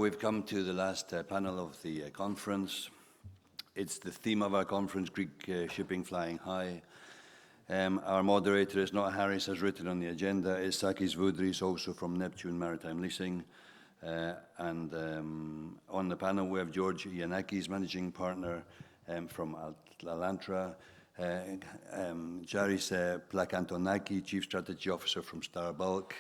we've come to the last panel of the conference. It's the theme of our conference, Greek shipping flying high. Our moderator is not Charis, as written on the agenda. It's Sakis Voudris, also from Neptune Maritime Leasing. On the panel, we have George Giannakis, managing partner from Alantra. Charis Plakantonaki, chief strategy officer from Star Bulk.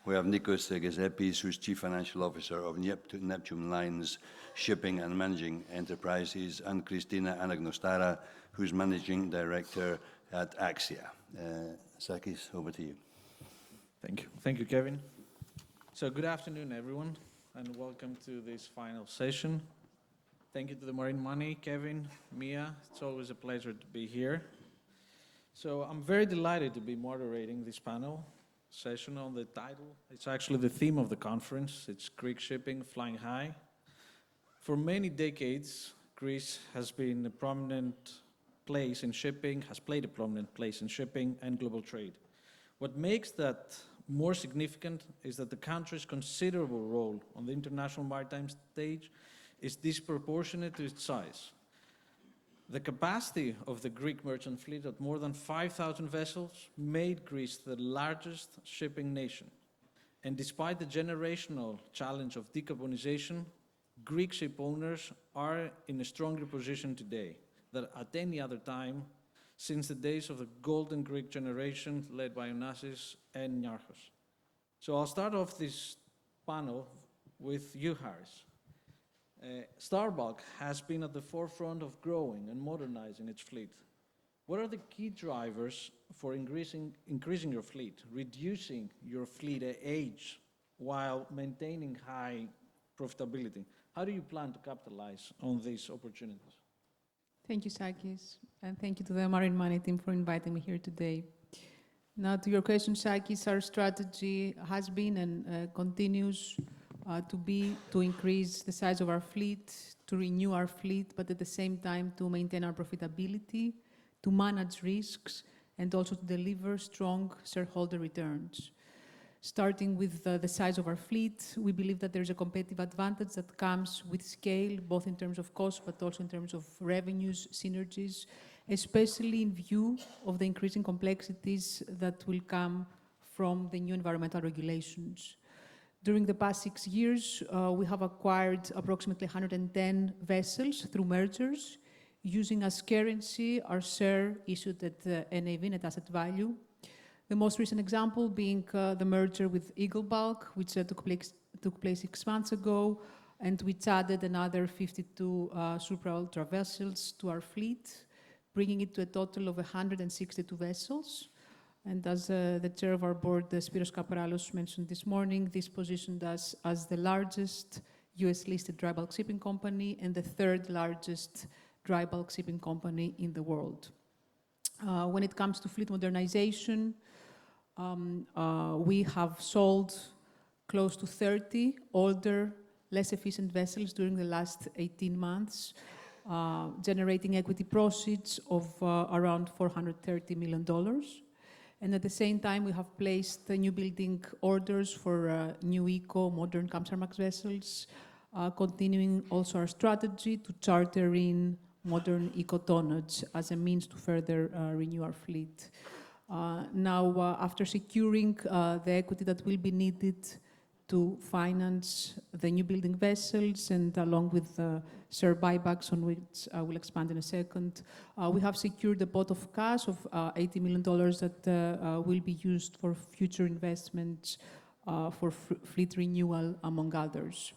We have Nikos Gkezepis, who's chief financial officer of Neptune Lines Shipping and Managing Enterprises, and Christina Anagnostara, who's managing director at AXIA. Sakis, over to you. Thank you. Thank you, Kevin. So good afternoon, everyone, and welcome to this final session. Thank you to the Marine Money, Kevin, Mia. It's always a pleasure to be here. So I'm very delighted to be moderating this panel session on the title. It's actually the theme of the conference. It's Greek shipping flying high. For many decades, Greece has been a prominent place in shipping, has played a prominent place in shipping and global trade. What makes that more significant is that the country's considerable role on the international maritime stage is disproportionate to its size. The capacity of the Greek merchant fleet at more than 5,000 vessels made Greece the largest shipping nation. And despite the generational challenge of decarbonization, Greek ship owners are in a stronger position today than at any other time since the days of the golden Greek generation led by Onassis and Niarchos. So I'll start off this panel with you, Charis. Star Bulk has been at the forefront of growing and modernizing its fleet. What are the key drivers for increasing your fleet, reducing your fleet age while maintaining high profitability? How do you plan to capitalize on these opportunities? Thank you, Sakis, and thank you to the Marine Money team for inviting me here today. Now, to your question, Sakis, our strategy has been and continues to increase the size of our fleet, to renew our fleet, but at the same time to maintain our profitability, to manage risks, and also to deliver strong shareholder returns. Starting with the size of our fleet, we believe that there's a competitive advantage that comes with scale, both in terms of cost, but also in terms of revenues, synergies, especially in view of the increasing complexities that will come from the new environmental regulations. During the past 6 years, we have acquired approximately 110 vessels through mergers, using as currency our share issued at NAV, net asset value. The most recent example being the merger with Eagle Bulk, which took place 6 months ago, and which added another 52 super-ultra vessels to our fleet, bringing it to a total of 162 vessels. And as the chair of our board, Spyros Kapralos, mentioned this morning, this positioned us as the largest US-listed dry bulk shipping company and the third largest dry bulk shipping company in the world. When it comes to fleet modernization, we have sold close to 30 older, less efficient vessels during the last 18 months, generating equity proceeds of around $430 million. And at the same time, we have placed new building orders for new eco, modern Kamsarmax vessels, continuing also our strategy to charter in modern eco tonnage as a means to further renew our fleet. Now, after securing the equity that will be needed to finance the new building vessels and along with share buybacks, on which I will expand in a second, we have secured a pot of cash of $80 million that will be used for future investments for fleet renewal, among others.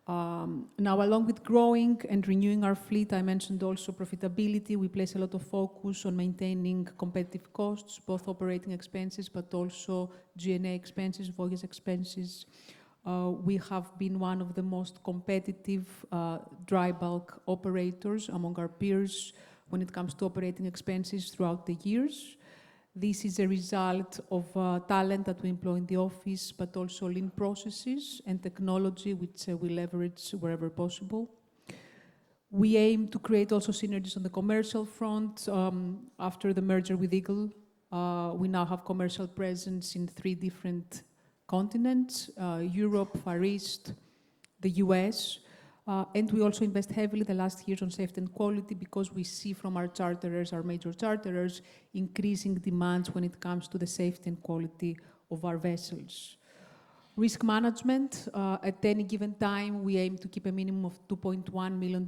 Now, along with growing and renewing our fleet, I mentioned also profitability. We place a lot of focus on maintaining competitive costs, both operating expenses, but also G&A expenses, voyage expenses. We have been one of the most competitive dry bulk operators among our peers when it comes to operating expenses throughout the years. This is a result of talent that we employ in the office, but also lean processes and technology, which we leverage wherever possible. We aim to create also synergies on the commercial front. After the merger with Eagle, we now have commercial presence in 3 different continents, Europe, Far East, the US, and we also invest heavily the last years on safety and quality because we see from our charterers, our major charterers, increasing demands when it comes to the safety and quality of our vessels. Risk management, at any given time, we aim to keep a minimum of $2.1 million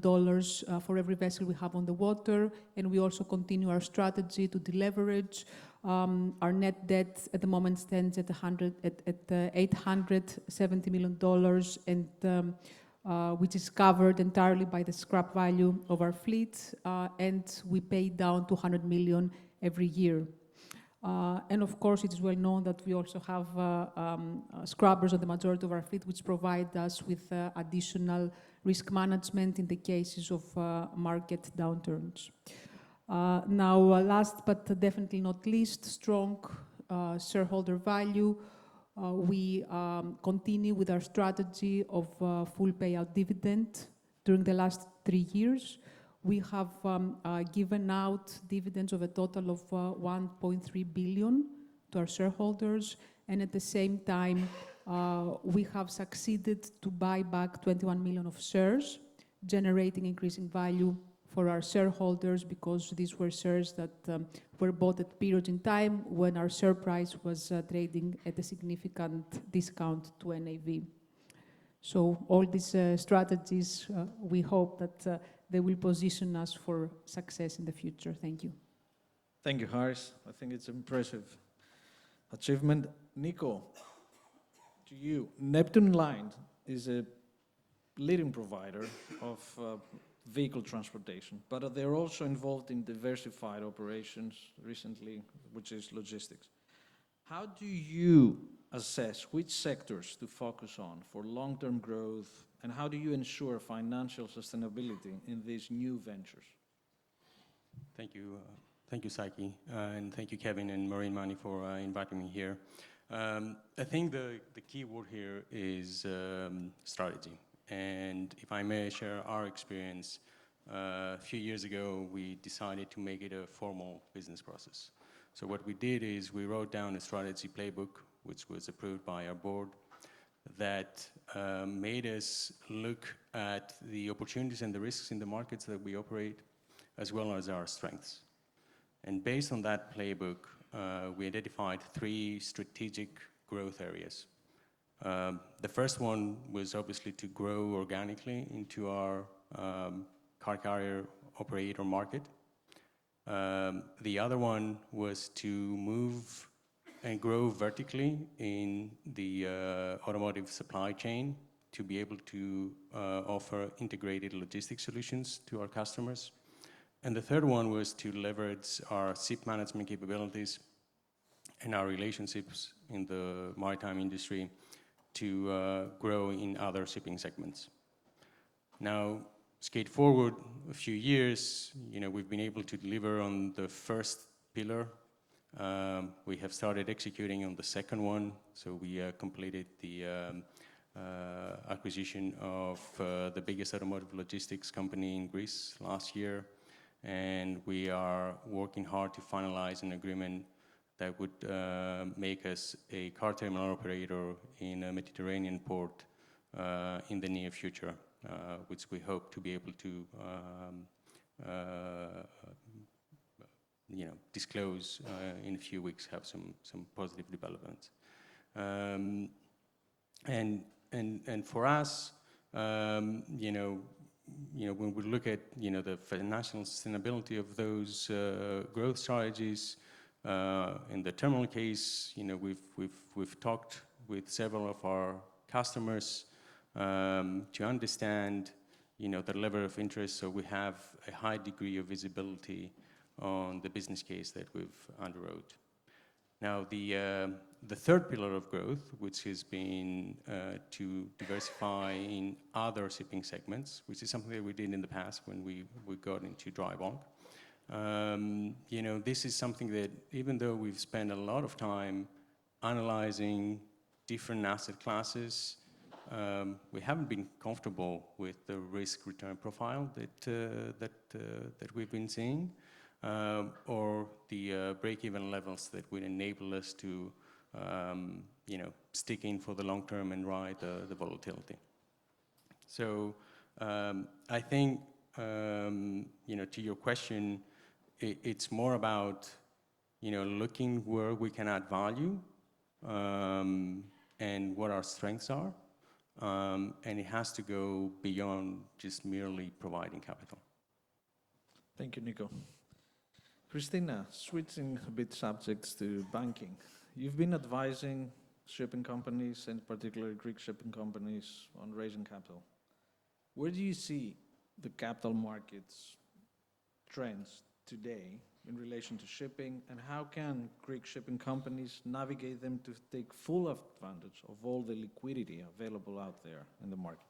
for every vessel we have on the water, and we also continue our strategy to deleverage. Our net debt at the moment stands at $870 million, and which is covered entirely by the scrap value of our fleet, and we pay down $200 million every year. And of course, it is well known that we also have scrubbers on the majority of our fleet, which provide us with additional risk management in the cases of market downturns. Now, last but definitely not least, strong shareholder value. We continue with our strategy of full payout dividend. During the last 3 years, we have given out dividends of a total of $1.3 billion to our shareholders, and at the same time, we have succeeded to buy back 21 million of shares, generating increasing value for our shareholders because these were shares that were bought at periods in time when our share price was trading at a significant discount to NAV. So all these strategies, we hope that they will position us for success in the future. Thank you. Thank you, Charis. I think it's an impressive achievement. Nico, to you, Neptune Line is a leading provider of vehicle transportation, but they're also involved in diversified operations recently, which is logistics. How do you assess which sectors to focus on for long-term growth, and how do you ensure financial sustainability in these new ventures? Thank you, Saki, and thank you, Kevin and Marine Money, for inviting me here. I think the key word here is strategy. And if I may share our experience, a few years ago, we decided to make it a formal business process. So what we did is we wrote down a strategy playbook, which was approved by our board, that made us look at the opportunities and the risks in the markets that we operate, as well as our strengths. And based on that playbook, we identified 3 strategic growth areas. The first one was obviously to grow organically into our car carrier operator market. The other one was to move and grow vertically in the automotive supply chain to be able to offer integrated logistics solutions to our customers. And the third one was to leverage our ship management capabilities and our relationships in the maritime industry to grow in other shipping segments. Now, skate forward a few years, we've been able to deliver on the first pillar. We have started executing on the second one, so we completed the acquisition of the biggest automotive logistics company in Greece last year, and we are working hard to finalize an agreement that would make us a car terminal operator in a Mediterranean port in the near future, which we hope to be able to disclose in a few weeks, have some positive developments. And for us, when we look at the financial sustainability of those growth strategies, in the terminal case, we've talked with several of our customers to understand the level of interest, so we have a high degree of visibility on the business case that we've underwrote. Now, the third pillar of growth, which has been to diversify in other shipping segments, which is something that we did in the past when we got into dry bulk. This is something that, even though we've spent a lot of time analyzing different asset classes, we haven't been comfortable with the risk-return profile that we've been seeing, or the break-even levels that would enable us to, stick in for the long term and ride the volatility. So I think, to your question, it's more about, looking where we can add value and what our strengths are. And it has to go beyond just merely providing capital. Thank you, Nico. Christina, switching a bit subjects to banking. You've been advising shipping companies, and particularly Greek shipping companies, on raising capital. Where do you see the capital markets trends today in relation to shipping, and how can Greek shipping companies navigate them to take full advantage of all the liquidity available out there in the market?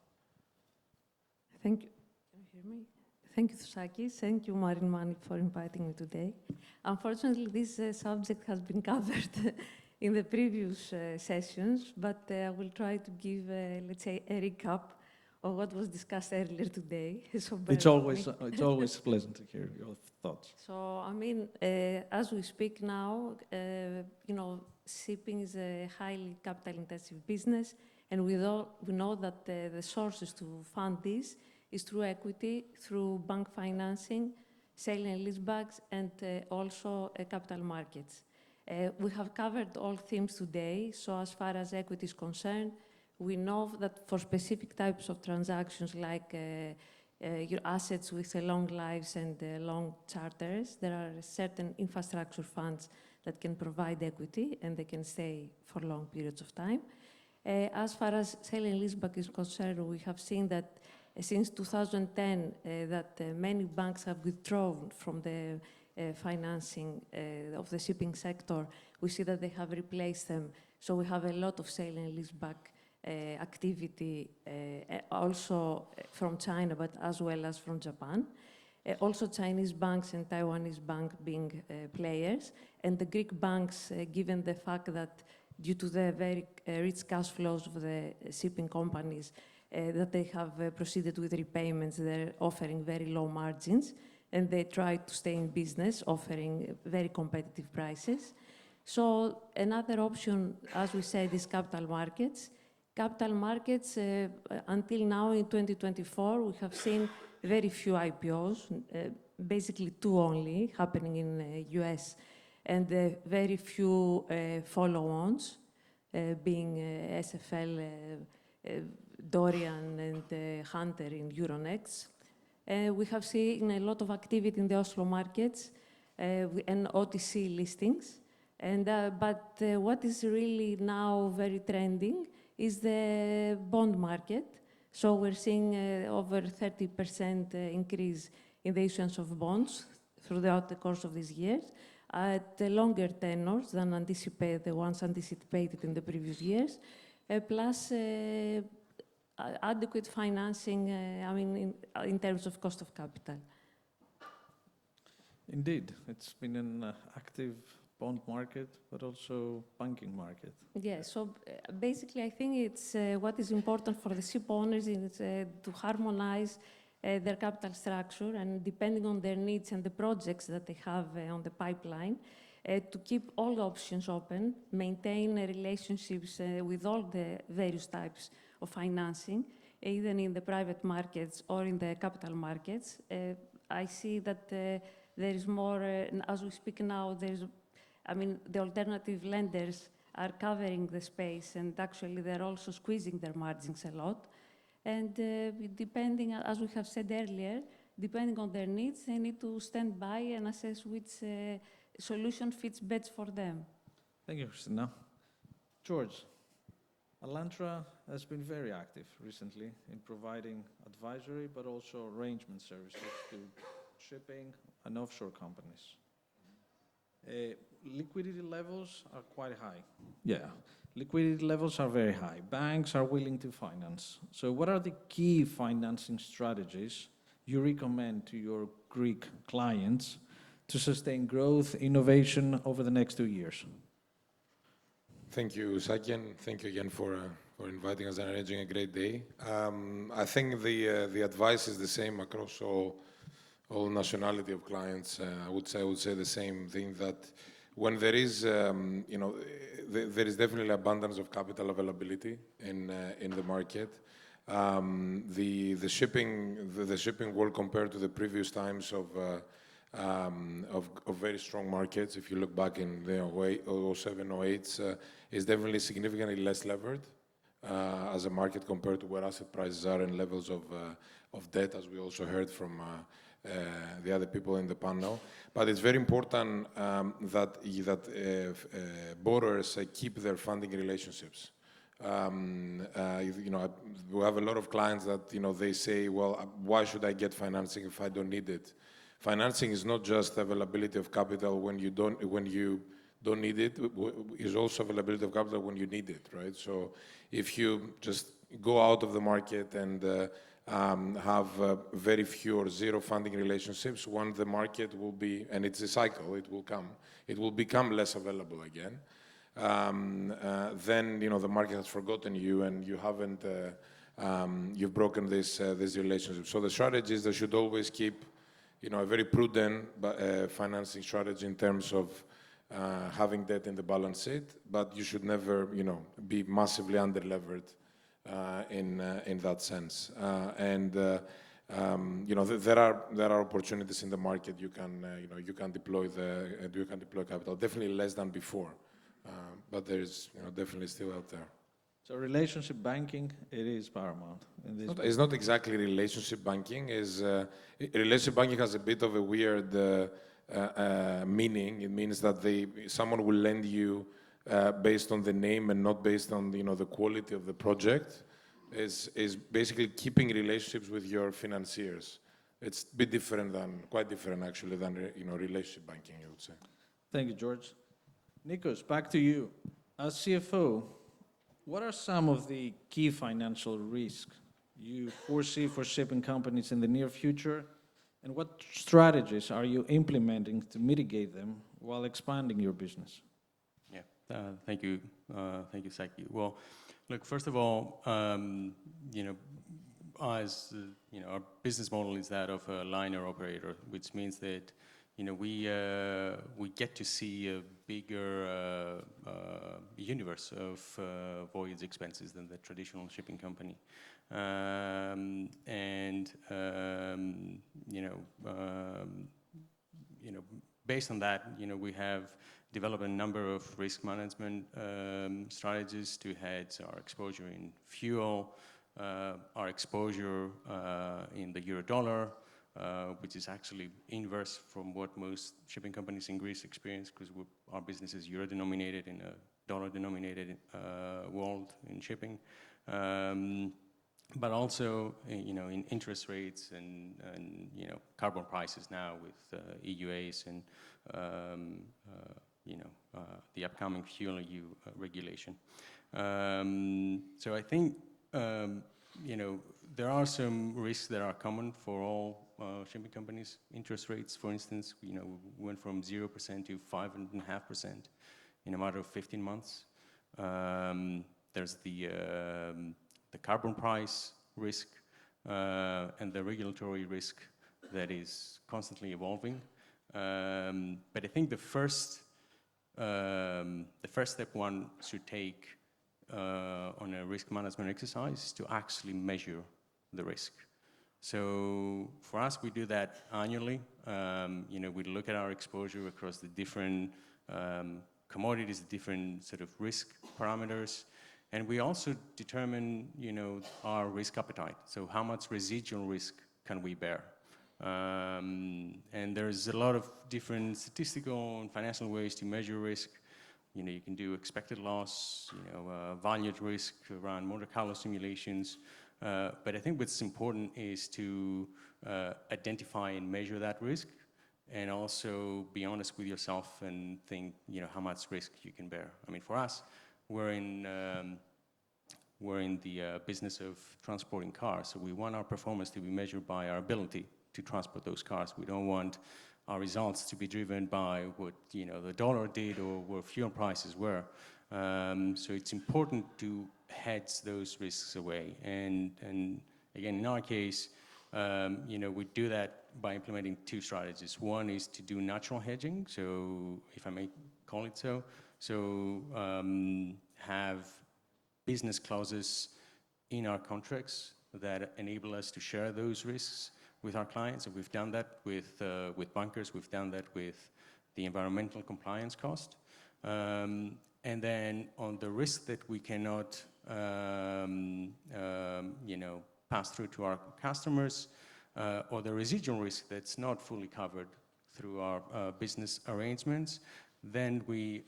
Thank you. Can you hear me? Thank you, Sakis. Thank you, Marin, for inviting me today. Unfortunately, this subject has been covered in the previous sessions, but I will try to give, let's say, a recap of what was discussed earlier today. So It's always pleasant to hear your thoughts. So, as we speak now, shipping is a highly capital-intensive business, and we know that the sources to fund this is through equity, through bank financing, sale and leasebacks, and also capital markets. We have covered all themes today, so as far as equity is concerned, we know that for specific types of transactions like your assets with long lives and long charters, there are certain infrastructure funds that can provide equity and they can stay for long periods of time. As far as sale and leaseback is concerned, we have seen that since 2010 that many banks have withdrawn from the financing of the shipping sector. We see that they have replaced them. So we have a lot of sale and leaseback activity also from China, but as well as from Japan. Also Chinese banks and Taiwanese banks being players. And the Greek banks, given the fact that due to the very rich cash flows of the shipping companies, that they have proceeded with repayments, they're offering very low margins, and they try to stay in business, offering very competitive prices. So another option, as we said, is capital markets. Capital markets, until now in 2024, we have seen very few IPOs, basically 2 only, happening in the US, and very few follow-ons, being SFL, Dorian, and Hunter in Euronext. We have seen a lot of activity in the Oslo markets and OTC listings. But what is really now very trending is the bond market. So we're seeing over 30% increase in the issuance of bonds throughout the course of these years at longer tenors than the ones anticipated in the previous years, plus adequate financing, in terms of cost of capital. Indeed, it's been an active bond market, but also banking market. Yes, so basically I think it's what is important for the ship owners is to harmonize their capital structure, and depending on their needs and the projects that they have on the pipeline, to keep all options open, maintain relationships with all the various types of financing, either in the private markets or in the capital markets. I see that there is more, as we speak now, the alternative lenders are covering the space, and actually they're also squeezing their margins a lot. And depending, as we have said earlier, depending on their needs, they need to stand by and assess which solution fits best for them. Thank you, Christina. George, Alantra has been very active recently in providing advisory, but also arrangement services to shipping and offshore companies. Liquidity levels are quite high. Yeah, liquidity levels are very high. Banks are willing to finance. So what are the key financing strategies you recommend to your Greek clients to sustain growth, innovation over the next 2 years? Thank you, Saki, and thank you again for inviting us and arranging a great day. I think the advice is the same across all nationality of clients. I would say the same thing, that when there is, there is definitely abundance of capital availability in the market. The shipping world compared to the previous times of very strong markets, if you look back in 07, 08, is definitely significantly less levered as a market compared to where asset prices are and levels of debt, as we also heard from the other people in the panel. But it's very important that borrowers keep their funding relationships. We have a lot of clients that they say, well, why should I get financing if I don't need it? Financing is not just availability of capital when you don't need it. It's also availability of capital when you need it, right? So if you just go out of the market and have very few or zero funding relationships, when the market will be, and it's a cycle, it will become less available again. Then the market has forgotten you, and you haven't, you've broken this relationship. So the strategy is they should always keep, a very prudent financing strategy in terms of having debt in the balance sheet, but you should never, be massively under-levered in that sense. There are opportunities in the market. You can deploy capital. Definitely less than before, but there is definitely still out there. So relationship banking, it is paramount in this. It's not exactly relationship banking. Relationship banking has a bit of a weird meaning. It means that someone will lend you based on the name and not based on the quality of the project. Is basically keeping relationships with your financiers. It's a bit different quite different actually than relationship banking, I would say. Thank you, George. Nikos, back to you. As CFO, what are some of the key financial risks you foresee for shipping companies in the near future, and what strategies are you implementing to mitigate them while expanding your business? Yeah, thank you, Saki. Well, look, first of all, our business model is that of a liner operator, which means that we get to see a bigger universe of voyage expenses than the traditional shipping company, based on that, we have developed a number of risk management strategies to hedge our exposure in fuel, our exposure in the euro-dollar, which is actually inverse from what most shipping companies in Greece experience, because our business is euro-denominated in a dollar-denominated world in shipping. But also, in interest rates and carbon prices now with EUAs and the upcoming fuel EU regulation. So I think there are some risks that are common for all shipping companies. Interest rates, for instance, we went from 0% to 5.5% in a matter of 15 months. There's the carbon price risk and the regulatory risk that is constantly evolving. But I think the first step one should take on a risk management exercise is to actually measure the risk. So for us, we do that annually. We look at our exposure across the different commodities, the different sort of risk parameters, and we also determine, our risk appetite. So how much residual risk can we bear? And there's a lot of different statistical and financial ways to measure risk. You can do expected loss, valued risk around Monte Carlo simulations. But I think what's important is to identify and measure that risk, and also be honest with yourself and think, how much risk you can bear. I mean, for us, we're in the business of transporting cars, so we want our performance to be measured by our ability to transport those cars. We don't want our results to be driven by what the dollar did or where fuel prices were. So it's important to hedge those risks away. And again, in our case, we do that by implementing two strategies. One is to do natural hedging, so if I may call it so. So have business clauses in our contracts that enable us to share those risks with our clients, and we've done that with bunkers, we've done that with the environmental compliance cost. And then on the risk that we cannot, pass through to our customers, or the residual risk that's not fully covered through our business arrangements, then we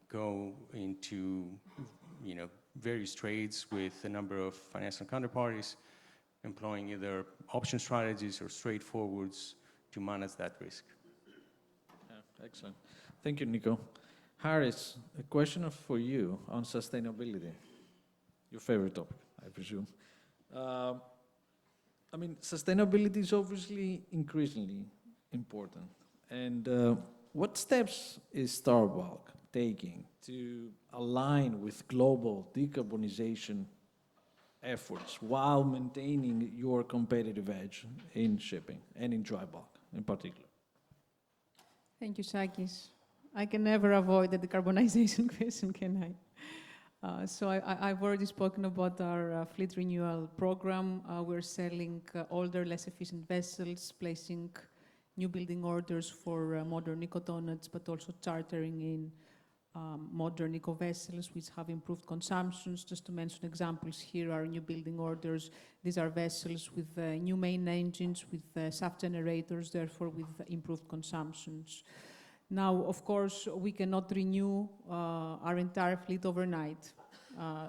go into, various trades with a number of financial counterparties, employing either option strategies or straightforwards to manage that risk. Yeah, excellent. Thank you, Nico. Charis, a question for you on sustainability. Your favorite topic, I presume. Sustainability is obviously increasingly important. And what steps is Starbuck taking to align with global decarbonization efforts while maintaining your competitive edge in shipping and in dry bulk in particular? Thank you, Sakis. I can never avoid the decarbonization question, can I? I've already spoken about our fleet renewal program. We're selling older, less efficient vessels, placing new building orders for modern eco tonnages, but also chartering in modern eco vessels which have improved consumptions. Just to mention examples here are new building orders. These are vessels with new main engines, with shaft generators, therefore with improved consumptions. Now, of course, we cannot renew our entire fleet overnight.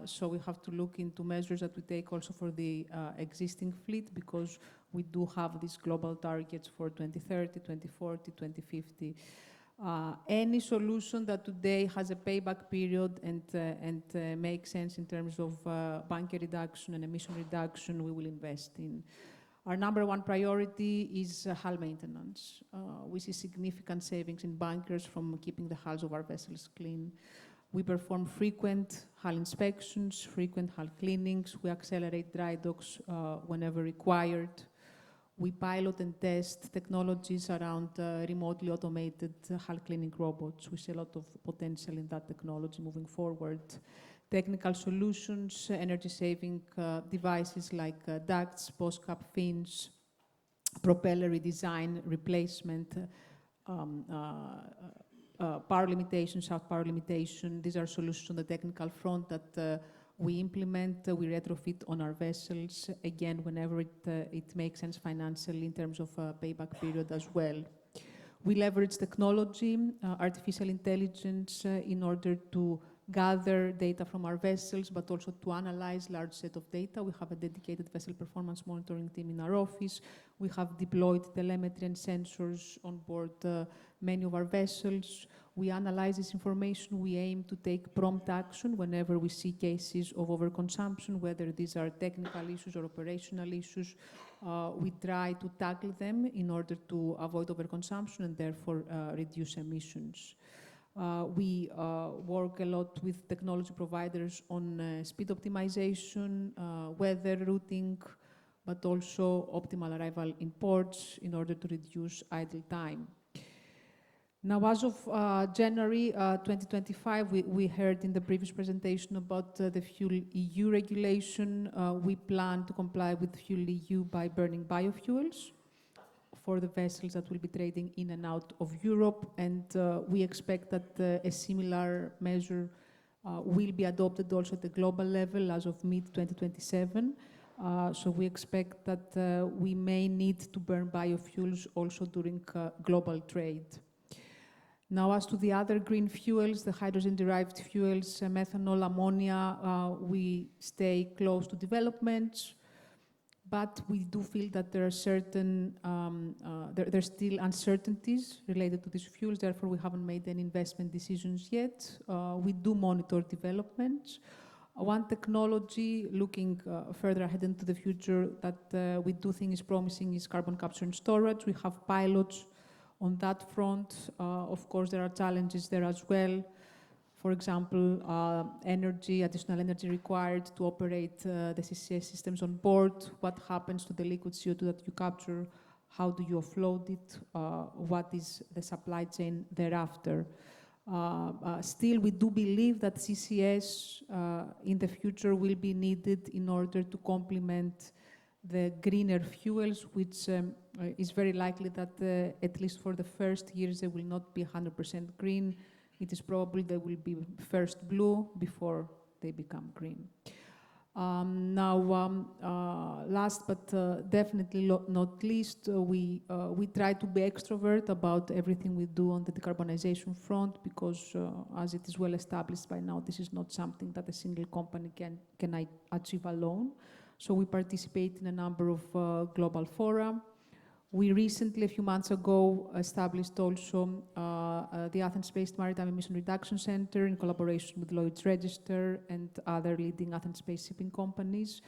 So we have to look into measures that we take also for the existing fleet, because we do have these global targets for 2030, 2040, 2050. Any solution that today has a payback period and makes sense in terms of bunker reduction and emission reduction, we will invest in. Our number one priority is hull maintenance. We see significant savings in bunkers from keeping the hulls of our vessels clean. We perform frequent hull inspections, frequent hull cleanings. We accelerate dry docks whenever required. We pilot and test technologies around remotely automated hull cleaning robots. We see a lot of potential in that technology moving forward. Technical solutions, energy-saving devices like ducts, post-cap fins, propeller redesign, replacement, power limitation, shaft power limitation. These are solutions on the technical front that we implement, we retrofit on our vessels, again, whenever it makes sense financially in terms of payback period as well. We leverage technology, artificial intelligence, in order to gather data from our vessels, but also to analyze large set of data. We have a dedicated vessel performance monitoring team in our office. We have deployed telemetry and sensors on board many of our vessels. We analyze this information. We aim to take prompt action whenever we see cases of overconsumption, whether these are technical issues or operational issues. We try to tackle them in order to avoid overconsumption and therefore reduce emissions. We work a lot with technology providers on speed optimization, weather routing, but also optimal arrival in ports in order to reduce idle time. Now, as of January 2025, we heard in the previous presentation about the Fuel EU regulation. We plan to comply with Fuel EU by burning biofuels for the vessels that will be trading in and out of Europe, and we expect that a similar measure will be adopted also at the global level as of mid-2027. So we expect that we may need to burn biofuels also during global trade. Now, as to the other green fuels, the hydrogen-derived fuels, methanol, ammonia, we stay close to developments, but we do feel that there are certain, there's still uncertainties related to these fuels. Therefore, we haven't made any investment decisions yet. We do monitor developments. One technology, looking further ahead into the future, that we do think is promising is carbon capture and storage. We have pilots on that front. Of course, there are challenges there as well. For example, additional energy required to operate the CCS systems on board. What happens to the liquid CO2 that you capture? How do you offload it? What is the supply chain thereafter? Still, we do believe that CCS in the future will be needed in order to complement the greener fuels, which is very likely that at least for the first years, they will not be 100% green. It is probably they will be first blue before they become green. Last but definitely not least, we try to be extrovert about everything we do on the decarbonization front because, as it is well established by now, this is not something that a single company can achieve alone. So we participate in a number of global fora. We recently, a few months ago, established also the Athens-based Maritime Emission Reduction Center in collaboration with Lloyd's Register and other leading Athens-based shipping companies.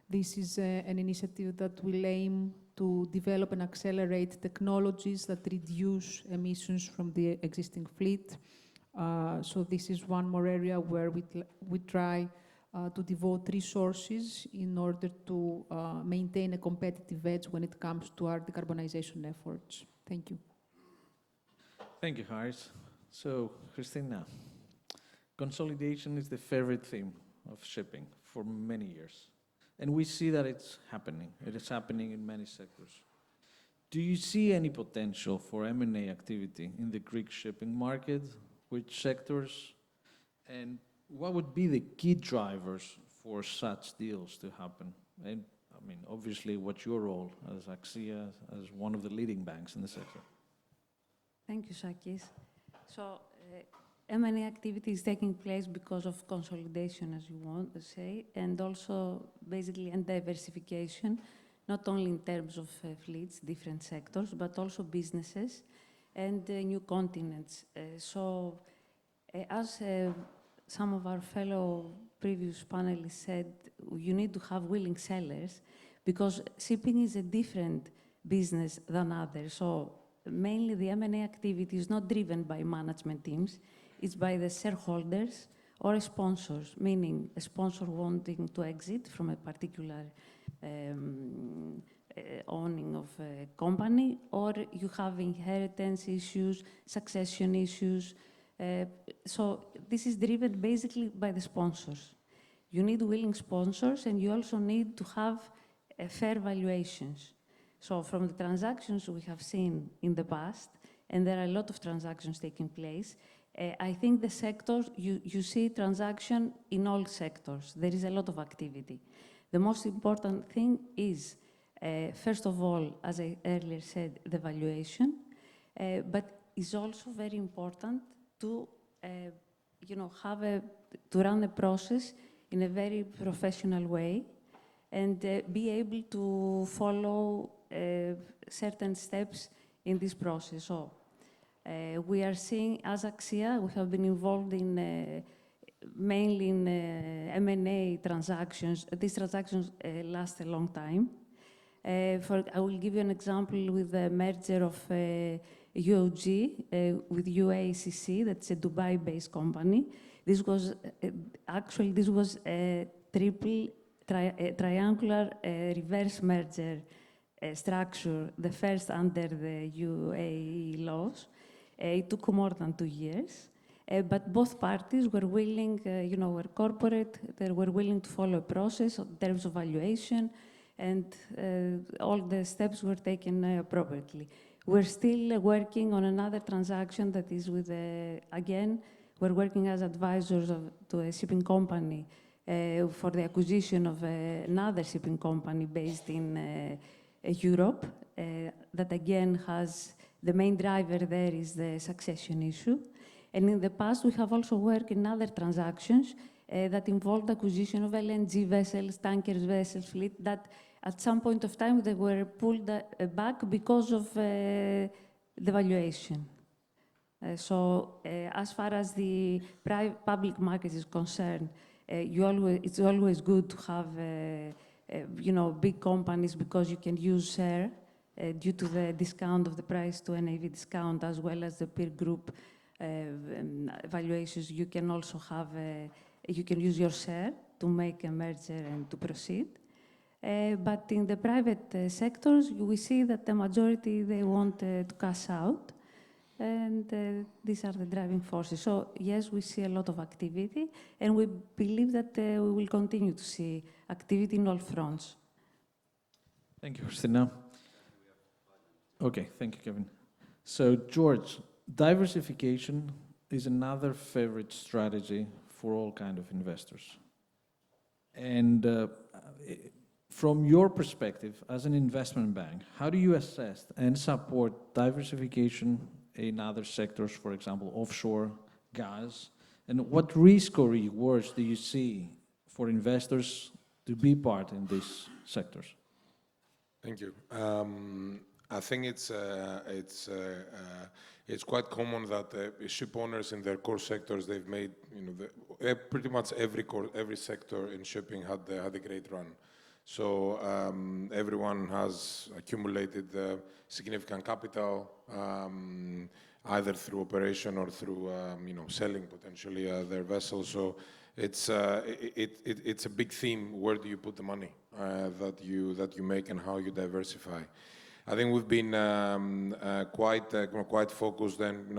This is an initiative that will aim to develop and accelerate technologies that reduce emissions from the existing fleet. So this is one more area where we try to devote resources in order to maintain a competitive edge when it comes to our decarbonization efforts. Thank you. Thank you, Charis. So, Christina, consolidation is the favorite theme of shipping for many years. And we see that it's happening. It is happening in many sectors. Do you see any potential for M&A activity in the Greek shipping market? Which sectors? And what would be the key drivers for such deals to happen? And, I mean, obviously, what's your role as AXIA, as one of the leading banks in the sector? Thank you, Sakis. So, M&A activity is taking place because of consolidation, as you want to say, and also basically and diversification, not only in terms of fleets, different sectors, but also businesses and new continents. As some of our fellow previous panelists said, you need to have willing sellers because shipping is a different business than others. So mainly the M&A activity is not driven by management teams, it's by the shareholders or sponsors, meaning a sponsor wanting to exit from a particular owning of a company, or you have inheritance issues, succession issues. So this is driven basically by the sponsors. You need willing sponsors, and you also need to have fair valuations. So from the transactions we have seen in the past, and there are a lot of transactions taking place, I think the sectors, you see transaction in all sectors. There is a lot of activity. The most important thing is, first of all, as I earlier said, the valuation, but it's also very important to, to run a process in a very professional way and be able to follow certain steps in this process. So we are seeing, as AXIA, we have been involved in mainly in M&A transactions. These transactions last a long time. I will give you an example with the merger of UOG with UACC, that's a Dubai-based company. This was a triangular reverse merger structure, the first under the UAE laws. It took more than 2 years, but both parties were willing, were corporate, they were willing to follow a process in terms of valuation, and all the steps were taken appropriately. We're still working on another transaction that is with, again, we're working as advisors to a shipping company for the acquisition of another shipping company based in Europe, that again has, the main driver there is the succession issue. And in the past, we have also worked in other transactions that involved acquisition of LNG vessels, tankers vessels, fleet, that at some point of time they were pulled back because of the valuation. As far as the public market is concerned, it's always good to have big companies because you can use share due to the discount of the price to NAV discount, as well as the peer group valuations. You can also have, you can use your share to make a merger and to proceed. But in the private sectors, we see that the majority, they want to cash out. and these are the driving forces. So yes, we see a lot of activity, and we believe that we will continue to see activity in all fronts. Thank you, Christina. Okay, thank you, Kevin. So, George, diversification is another favorite strategy for all kind of investors. And from your perspective as an investment bank, how do you assess and support diversification in other sectors, for example, offshore, gas? And what risk or rewards do you see for investors to be part in these sectors? Thank you. I think it's quite common that ship owners in their core sectors, they've made, pretty much every sector in shipping had a great run. So everyone has accumulated significant capital, either through operation or through selling potentially their vessels. So it's a big theme. Where do you put the money that you make and how you diversify? I think we've been quite focused and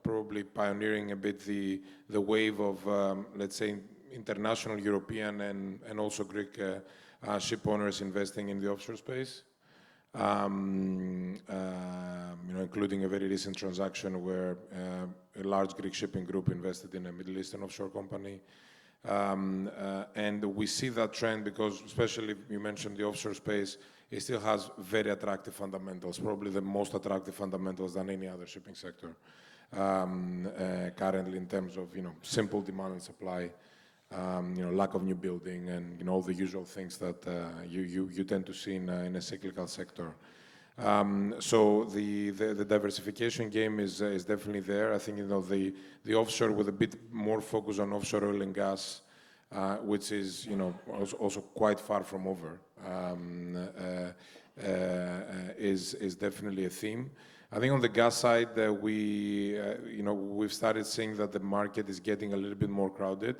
probably pioneering a bit the wave of let's say international European and also Greek ship owners investing in the offshore space, including a very recent transaction where a large Greek shipping group invested in a Middle Eastern offshore company. And we see that trend because, especially you mentioned the offshore space, it still has very attractive fundamentals, probably the most attractive fundamentals than any other shipping sector currently in terms of simple demand and supply, lack of new building, and all the usual things that you tend to see in a cyclical sector. So the diversification game is definitely there. I think the offshore with a bit more focus on offshore oil and gas, which is also quite far from over, is definitely a theme. I think on the gas side, we've started seeing that the market is getting a little bit more crowded.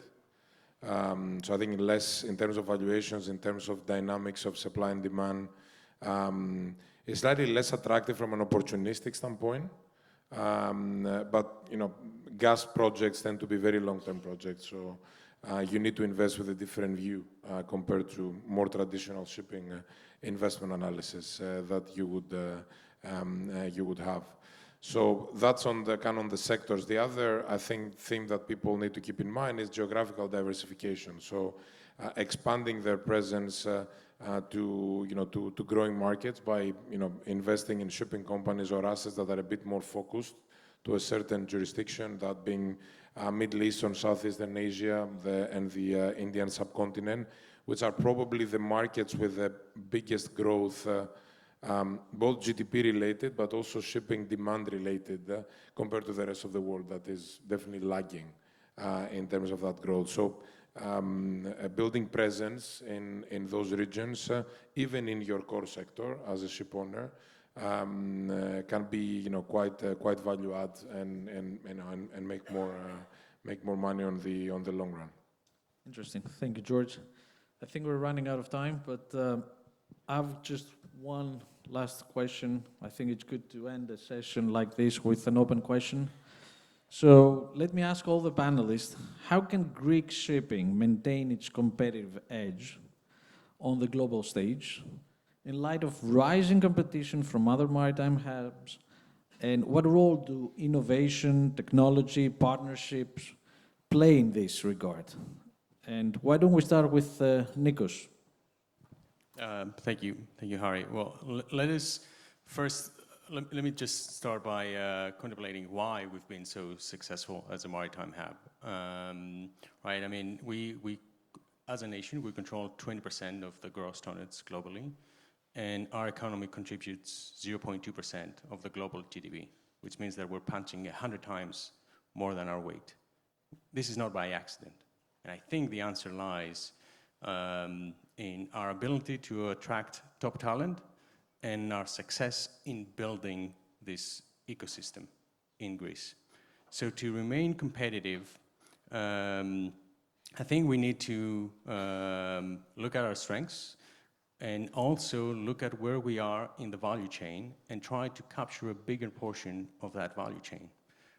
So I think less in terms of valuations, in terms of dynamics of supply and demand, it's slightly less attractive from an opportunistic standpoint. But gas projects tend to be very long-term projects, so you need to invest with a different view compared to more traditional shipping investment analysis that you would have. So that's on the sectors. The other, I think, thing that people need to keep in mind is geographical diversification. So expanding their presence to growing markets by investing in shipping companies or assets that are a bit more focused to a certain jurisdiction, that being Middle East and Southeastern Asia and the Indian subcontinent, which are probably the markets with the biggest growth, both GDP related, but also shipping demand related compared to the rest of the world that is definitely lagging in terms of that growth. So building presence in those regions, even in your core sector as a ship owner, can be quite value add and make more money on the long run. Interesting. Thank you, George. I think we're running out of time, but I've just one last question. I think it's good to end a session like this with an open question. So let me ask all the panelists, how can Greek shipping maintain its competitive edge on the global stage in light of rising competition from other maritime hubs? And what role do innovation, technology, partnerships play in this regard? And why don't we start with Nikos? Thank you, Harry. Well, let me just start by contemplating why we've been so successful as a maritime hub. Right? I mean, we as a nation, we control 20% of the gross tonnage globally, and our economy contributes 0.2% of the global GDP, which means that we're punching 100 times more than our weight. This is not by accident. And I think the answer lies in our ability to attract top talent and our success in building this ecosystem in Greece. So to remain competitive, I think we need to look at our strengths, and also look at where we are in the value chain and try to capture a bigger portion of that value chain.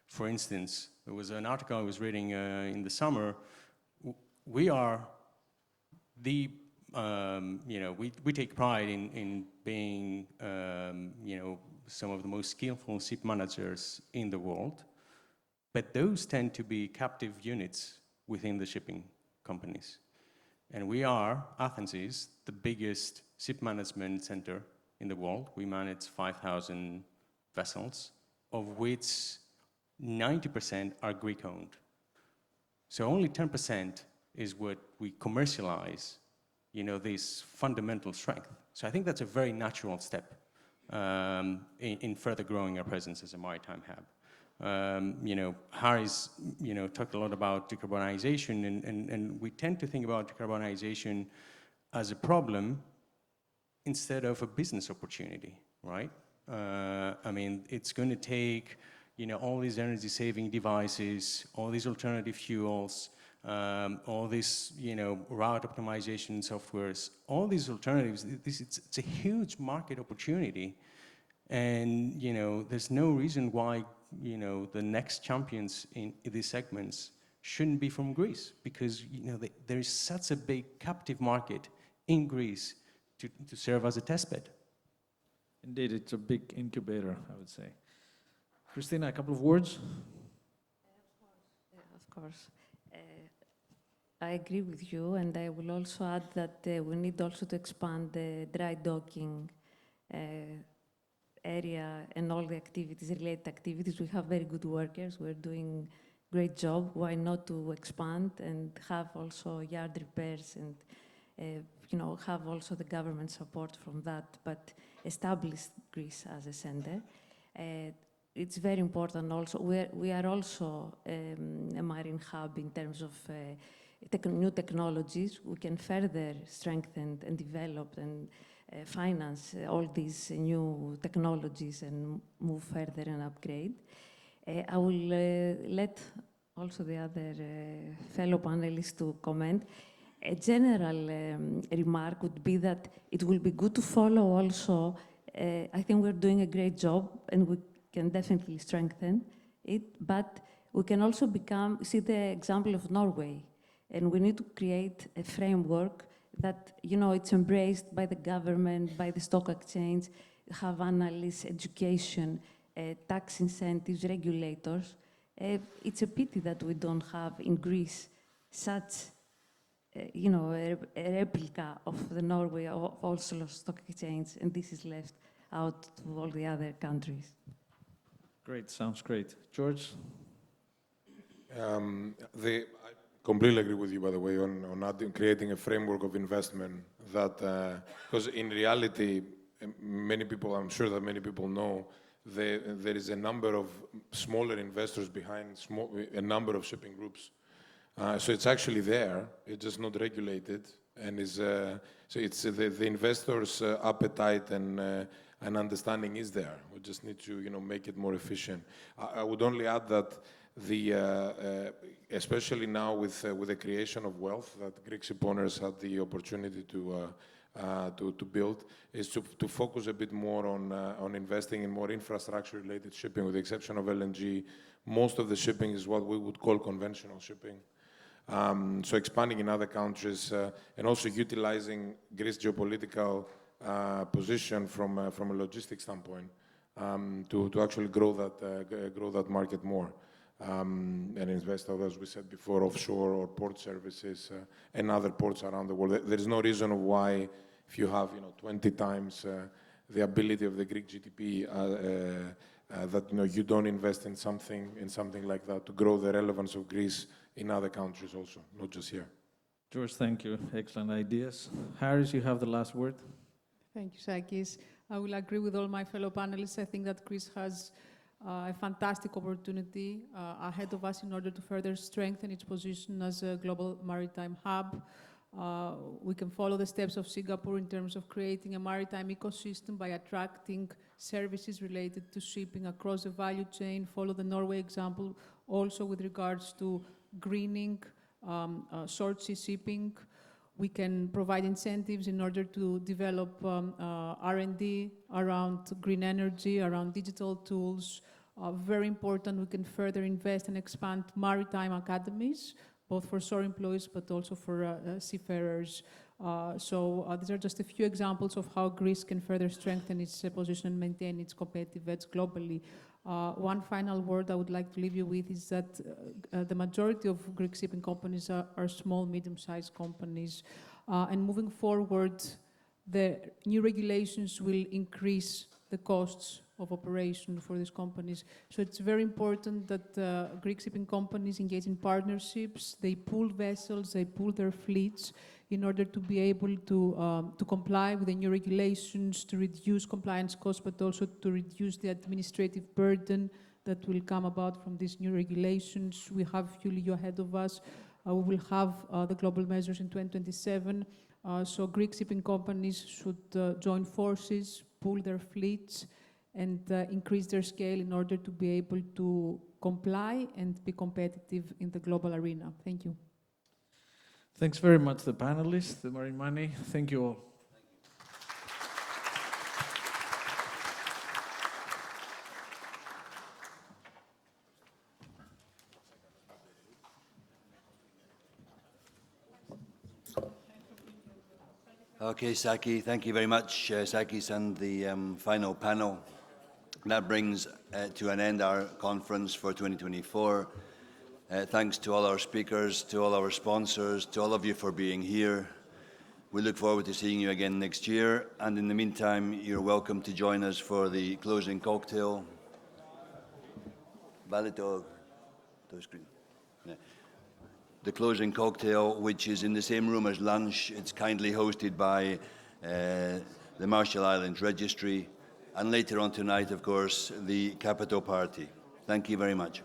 For instance, there was an article I was reading in the summer. We are the, we take pride in being, some of the most skillful ship managers in the world, but those tend to be captive units within the shipping companies. And we are, Athens is, the biggest ship management center in the world. We manage 5,000 vessels, of which 90% are Greek-owned. So only 10% is what we commercialize, this fundamental strength. So I think that's a very natural step in further growing our presence as a maritime hub. Charis, talked a lot about decarbonization, and we tend to think about decarbonization as a problem instead of a business opportunity, right? It's going to take, all these energy-saving devices, all these alternative fuels, all these, route optimization softwares, all these alternatives. It's a huge market opportunity, and there's no reason why the next champions in these segments shouldn't be from Greece, because there is such a big captive market in Greece to serve as a testbed. Indeed, it's a big incubator, I would say. Christina, a couple of words? Of course. I agree with you, and I will also add that we need also to expand the dry docking area and all the activities, related activities. We have very good workers. We're doing great job. Why not to expand and have also yard repairs and, have also the government support from that, but establish Greece as a center. It's very important also. We are also a marine hub in terms of new technologies. We can further strengthen and develop and finance all these new technologies and move further and upgrade. I will let also the other fellow panelists to comment. A general remark would be that it will be good to follow also. I think we're doing a great job, and we can definitely strengthen it, but we can also see the example of Norway, and we need to create a framework that, it's embraced by the government, by the stock exchange, have analysts, education, tax incentives, regulators. It's a pity that we don't have in Greece such, a replica of the Norway, of Oslo Stock Exchange, and this is left out to all the other countries. Great, sounds great. George? I completely agree with you, by the way, on creating a framework of investment that, because in reality, I'm sure that many people know, there is a number of smaller investors behind a number of shipping groups. So it's actually there, it's just not regulated, and so it's the investors' appetite and understanding is there. We just need to, make it more efficient. I would only add that especially now with the creation of wealth that Greek ship owners had the opportunity to build, is to focus a bit more on investing in more infrastructure-related shipping, with the exception of LNG. Most of the shipping is what we would call conventional shipping. So expanding in other countries and also utilizing Greece's geopolitical position from a logistics standpoint to actually grow that market more and invest, as we said before, offshore or port services and other ports around the world. There is no reason why, if you have 20 times the ability of the Greek GDP, that you don't invest in something like that to grow the relevance of Greece in other countries also, not just here. George, thank you. Excellent ideas. Charis, you have the last word. Thank you, Sakis. I will agree with all my fellow panelists. I think that Greece has a fantastic opportunity ahead of us in order to further strengthen its position as a global maritime hub. We can follow the steps of Singapore in terms of creating a maritime ecosystem by attracting services related to shipping across the value chain, follow the Norway example also with regards to greening short sea shipping. We can provide incentives in order to develop R&D around green energy, around digital tools. Very important, we can further invest and expand maritime academies, both for shore employees but also for seafarers. These are just a few examples of how Greece can further strengthen its position and maintain its competitive edge globally. One final word I would like to leave you with is that the majority of Greek shipping companies are small, medium-sized companies. And moving forward, the new regulations will increase the costs of operation for these companies. So it's very important that Greek shipping companies engage in partnerships, they pool vessels, they pool their fleets in order to be able to comply with the new regulations, to reduce compliance costs, but also to reduce the administrative burden that will come about from these new regulations. We have FuelEU ahead of us. We will have the global measures in 2027. So Greek shipping companies should join forces, pool their fleets, and increase their scale in order to be able to comply and be competitive in the global arena. Thank you. Thanks very much, the panelists, the Marine Money. Thank you all. Okay, Saki, thank you very much, Sakis, and the final panel. That brings to an end our conference for 2024. Thanks to all our speakers, to all our sponsors, to all of you for being here. We look forward to seeing you again next year. And in the meantime, you're welcome to join us for the closing cocktail. The closing cocktail, which is in the same room as lunch. It's kindly hosted by the Marshall Islands Registry. And later on tonight, of course, the Capital Party. Thank you very much.